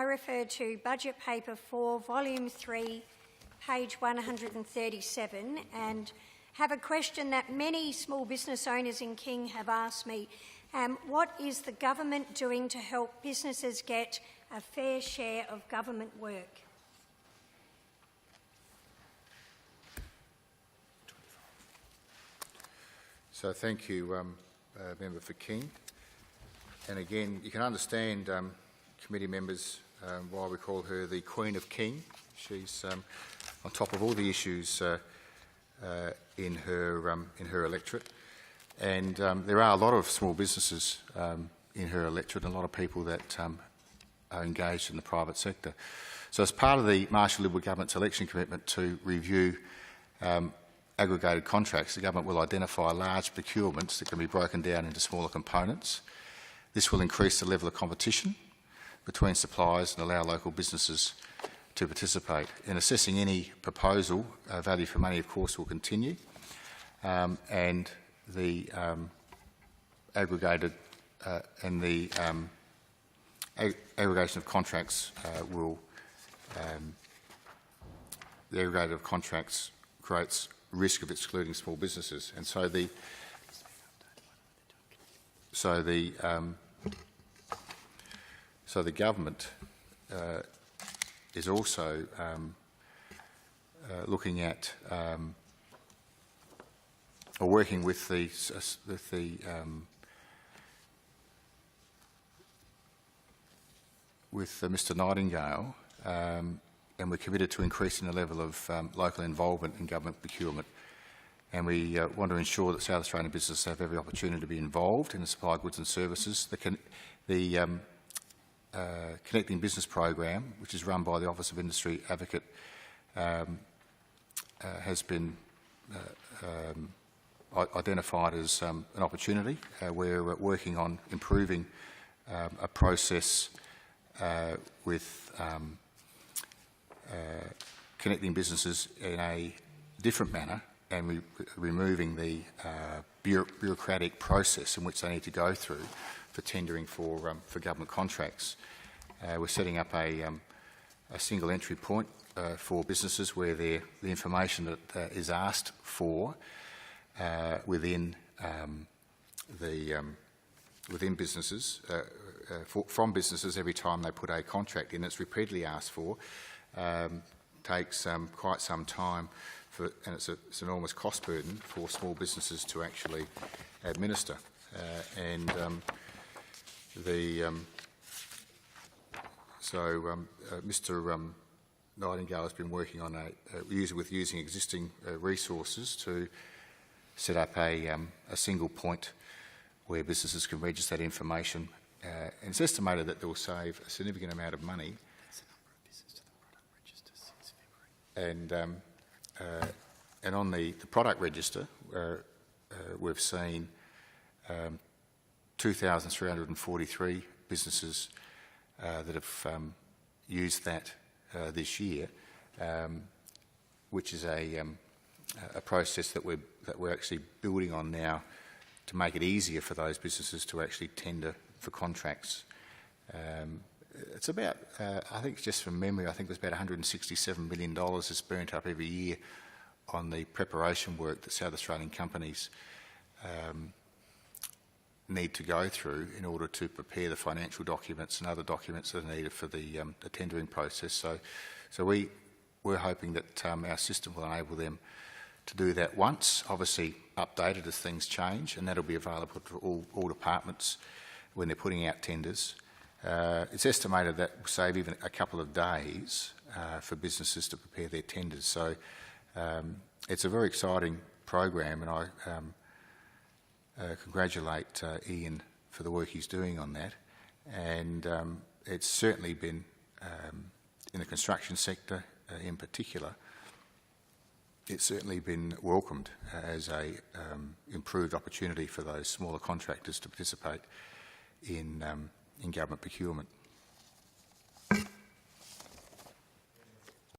refer to Budget Paper 4, Volume 3, page 137, and have a question that many small business owners in King have asked me. What is the government doing to help businesses get a fair share of government work? So thank you, Member for King. And again, you can understand, committee members, why we call her the Queen of King. She's on top of all the issues in her electorate. And there are a lot of small businesses in her electorate and a lot of people that are engaged in the private sector. So as part of the Marshall Liberal Government's election commitment to review aggregated contracts, the government will identify large procurements that can be broken down into smaller components. This will increase the level of competition between suppliers and allow local businesses to participate. In assessing any proposal, value for money, of course, will continue, and the aggregation of contracts the aggregation of contracts creates risk of excluding small businesses, and so the government is also looking at or working with Mr Nightingale, and we're committed to increasing the level of local involvement in government procurement. And we want to ensure that South Australian businesses have every opportunity to be involved in the supply of goods and services. The Connecting Business program, which is run by the Office of Industry Advocate, has been identified as an opportunity. We're working on improving a process with connecting businesses in a different manner and removing the bureaucratic process in which they need to go through for tendering for government contracts. We're setting up a single entry point for businesses where the information that is asked for within businesses from businesses every time they put a contract in that's repeatedly asked for takes quite some time, and it's an enormous cost burden for small businesses to actually administer. Mr Nightingale has been working on using existing resources to set up a single point where businesses can register that information. And it's estimated that they will save a significant amount of money. And on the product register, we've seen 2,343 businesses that have used that this year, which is a process that we're actually building on now to make it easier for those businesses to actually tender for contracts. It's about, I think just from memory, I think it was about $167 million is burnt up every year on the preparation work that South Australian companies need to go through in order to prepare the financial documents and other documents that are needed for the tendering process. So we're hoping that our system will enable them to do that once, obviously updated as things change, and that'll be available to all departments when they're putting out tenders. It's estimated that will save even a couple of days for businesses to prepare their tenders. So it's a very exciting program, and I congratulate Ian for the work he's doing on that. And it's certainly been, in the construction sector in particular, it's certainly been welcomed as a improved opportunity for those smaller contractors to participate in government procurement.